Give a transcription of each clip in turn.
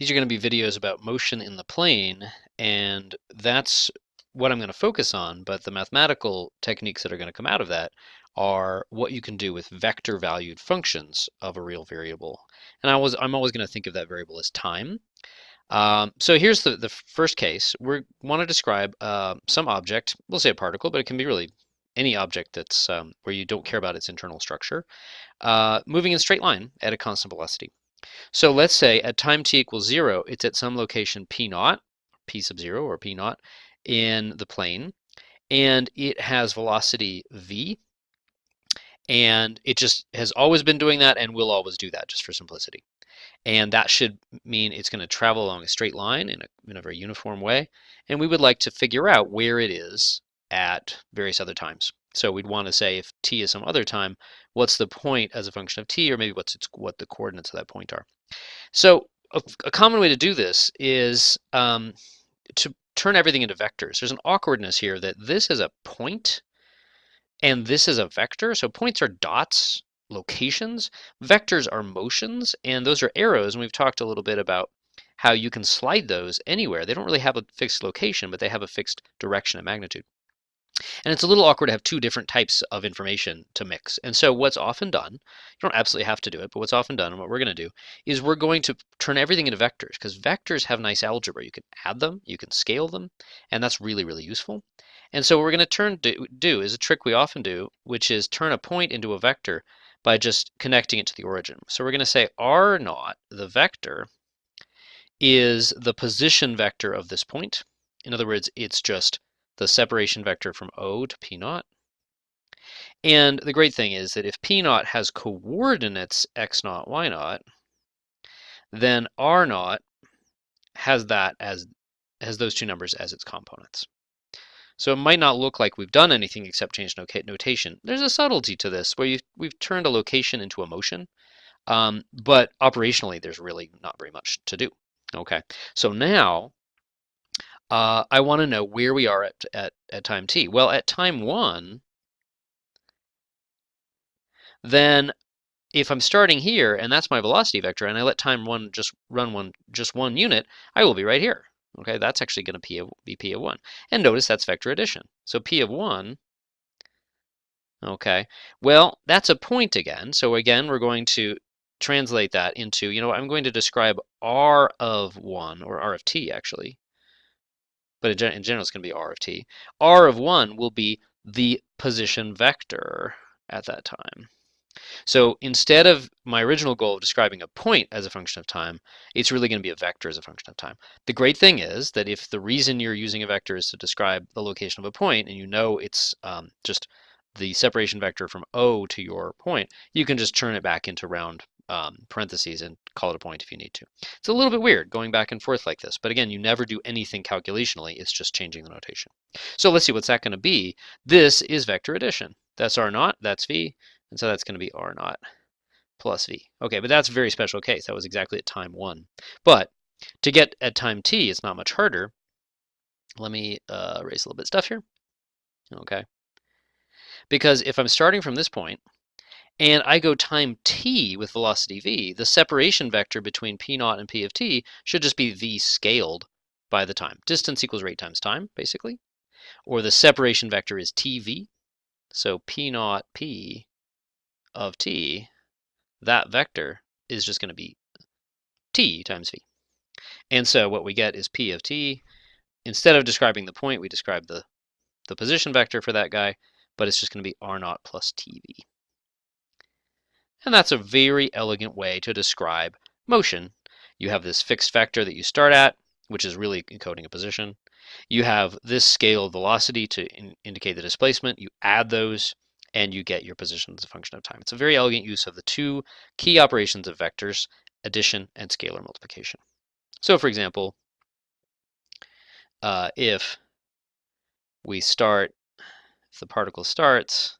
These are going to be videos about motion in the plane, and that's what I'm going to focus on, but the mathematical techniques that are going to come out of that are what you can do with vector valued functions of a real variable. And I'm always going to think of that variable as time. So here's the first case. We want to describe some object, we'll say a particle, but it can be really any object that's where you don't care about its internal structure, moving in a straight line at a constant velocity. So let's say at time t equals 0, it's at some location p naught, p sub 0 or p naught in the plane, and it has velocity v, and it just has always been doing that and will always do that just for simplicity. And that should mean it's going to travel along a straight line in a very uniform way. And we would like to figure out where it is at various other times. So we'd want to say if t is some other time, what's the point as a function of t, or maybe what the coordinates of that point are. So a common way to do this is to turn everything into vectors. There's an awkwardness here that this is a point and this is a vector. So points are dots, locations. Vectors are motions, and those are arrows. And we've talked a little bit about how you can slide those anywhere. They don't really have a fixed location, but they have a fixed direction and magnitude. And it's a little awkward to have two different types of information to mix. And so what's often done, you don't absolutely have to do it, but what's often done and what we're going to do is we're going to turn everything into vectors, because vectors have nice algebra. You can add them, you can scale them, and that's really, really useful. And so what we're going to do is a trick we often do, which is turn a point into a vector by just connecting it to the origin. So we're going to say r naught, the vector, is the position vector of this point. In other words, it's just the separation vector from O to P naught. And the great thing is that if P naught has coordinates x naught, y naught, then R naught has those two numbers as its components. So it might not look like we've done anything except change notation. There's a subtlety to this where we've turned a location into a motion, but operationally there's really not very much to do. Okay, so now I want to know where we are at time t. Well, at time 1, then if I'm starting here and that's my velocity vector and I let time 1 just run just one unit, I will be right here. Okay, that's actually going to be p of 1. And notice that's vector addition. So p of 1, okay, well, that's a point again. So again, we're going to translate that into, I'm going to describe r of 1, or r of t actually, but in general it's going to be r of t. R of 1 will be the position vector at that time. So instead of my original goal of describing a point as a function of time, it's really going to be a vector as a function of time. The great thing is that if the reason you're using a vector is to describe the location of a point, and it's just the separation vector from O to your point, you can just turn it back into round parentheses and call it a point if you need to. It's a little bit weird going back and forth like this, but again, you never do anything calculationally, it's just changing the notation. So let's see, what's that going to be? This is vector addition. That's R naught, that's V, and so that's going to be R naught plus V. Okay, but that's a very special case. That was exactly at time 1. But to get at time t, it's not much harder. Let me erase a little bit of stuff here. Okay. Because if I'm starting from this point, and I go time t with velocity v, the separation vector between p naught and p of t should just be v scaled by the time. Distance equals rate times time, basically. Or the separation vector is tv. So p naught p of t, that vector is just going to be t times v. And so what we get is p of t. Instead of describing the point, we describe the position vector for that guy, but it's just going to be r naught plus tv. And that's a very elegant way to describe motion. You have this fixed vector that you start at, which is really encoding a position. You have this scale of velocity to indicate the displacement. You add those, and you get your position as a function of time. It's a very elegant use of the two key operations of vectors, addition and scalar multiplication. So for example, if the particle starts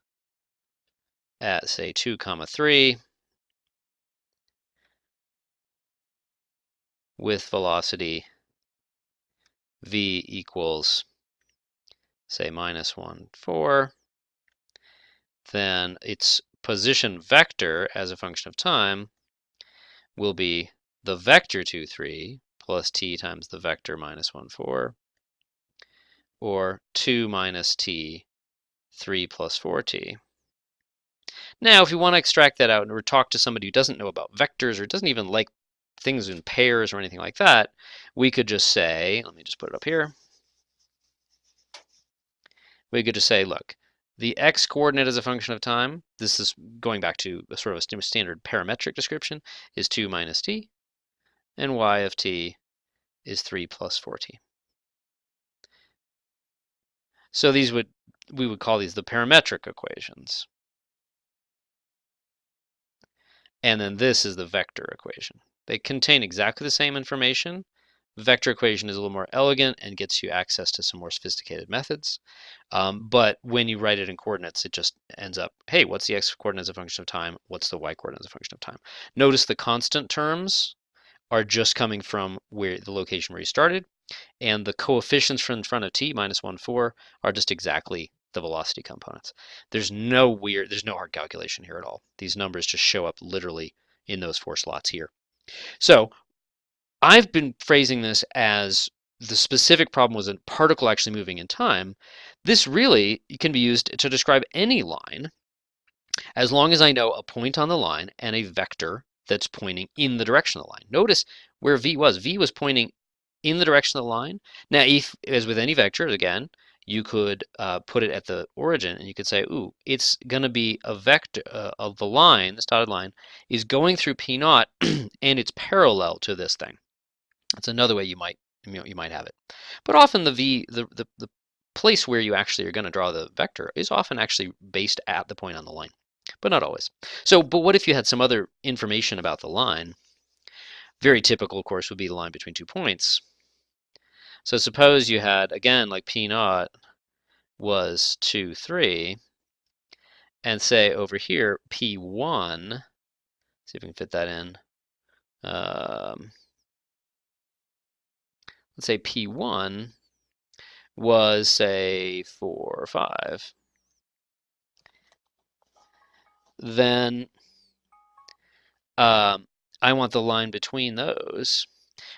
at, say, 2, 3, with velocity v equals, say, -1, 4, then its position vector as a function of time will be the vector 2, 3 plus t times the vector minus 1, 4, or 2 minus t, 3 plus 4t. Now, if you want to extract that out or talk to somebody who doesn't know about vectors or doesn't even like things in pairs or anything like that, we could just say, let me just put it up here. We could just say, look, the x coordinate as a function of time, this is going back to a sort of a standard parametric description, is 2 minus t, and y of t is 3 plus 4t. So we would call these the parametric equations. And then this is the vector equation. They contain exactly the same information. The vector equation is a little more elegant and gets you access to some more sophisticated methods. But when you write it in coordinates, it just ends up, hey, what's the x coordinate as a function of time? What's the y coordinate as a function of time? Notice the constant terms are just coming from where the location where you started, and the coefficients from in front of t, minus 1, 4, are just exactly the velocity components. There's no hard calculation here at all. These numbers just show up literally in those 4 slots here. So I've been phrasing this as the specific problem was a particle actually moving in time. This really can be used to describe any line as long as I know a point on the line and a vector that's pointing in the direction of the line. Notice where v was. V was pointing in the direction of the line. Now, if, as with any vector, again, you could put it at the origin, and you could say, ooh, it's going to be a vector of the line, this dotted line, is going through P naught, and it's parallel to this thing. That's another way you might have it. But often the place where you actually are going to draw the vector is often actually based at the point on the line, but not always. So, but what if you had some other information about the line? Very typical, of course, would be the line between 2 points. So suppose you had, again, like P naught was 2, 3, and say over here, P1, see if we can fit that in. Let's say P1 was, say, 4 or 5. Then I want the line between those.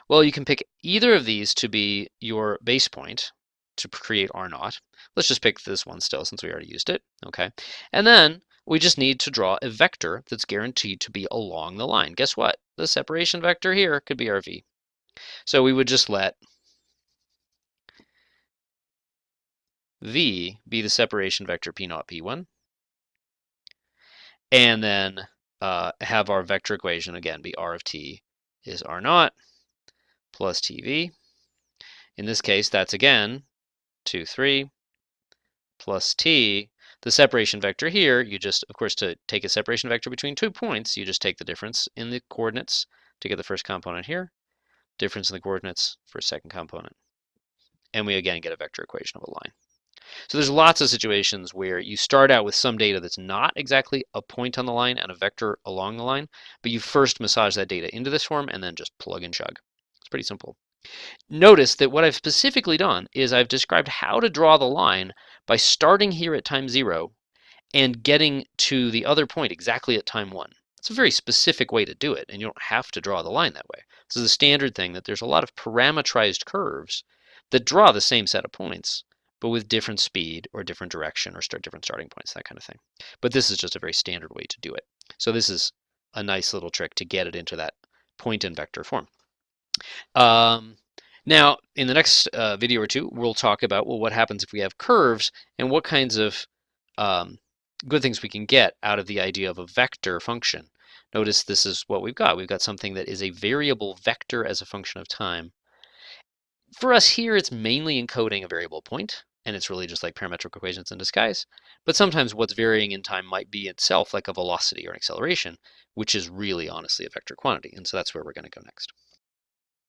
Well, you can pick either of these to be your base point to create R naught. Let's just pick this one still since we already used it. Okay. And then we just need to draw a vector that's guaranteed to be along the line. Guess what? The separation vector here could be our V. So we would just let V be the separation vector P naught P1. And then have our vector equation again be R of t is R naught plus TV. In this case, that's again 2, 3 plus t. The separation vector here, you just, of course, to take a separation vector between 2 points, you just take the difference in the coordinates to get the first component here, difference in the coordinates for a second component. And we again get a vector equation of a line. So there's lots of situations where you start out with some data that's not exactly a point on the line and a vector along the line, but you first massage that data into this form and then just plug and chug. It's pretty simple. Notice that what I've specifically done is I've described how to draw the line by starting here at time 0 and getting to the other point exactly at time 1. It's a very specific way to do it, and you don't have to draw the line that way. This is a standard thing that there's a lot of parametrized curves that draw the same set of points, but with different speed or different direction or different starting points, that kind of thing. But this is just a very standard way to do it. So this is a nice little trick to get it into that point and vector form. Now, in the next video or two, we'll talk about, well, what happens if we have curves and what kinds of good things we can get out of the idea of a vector function. Notice this is what we've got. We've got something that is a variable vector as a function of time. For us here, it's mainly encoding a variable point, and it's really just like parametric equations in disguise. But sometimes what's varying in time might be itself like a velocity or an acceleration, which is really honestly a vector quantity. And so that's where we're going to go next.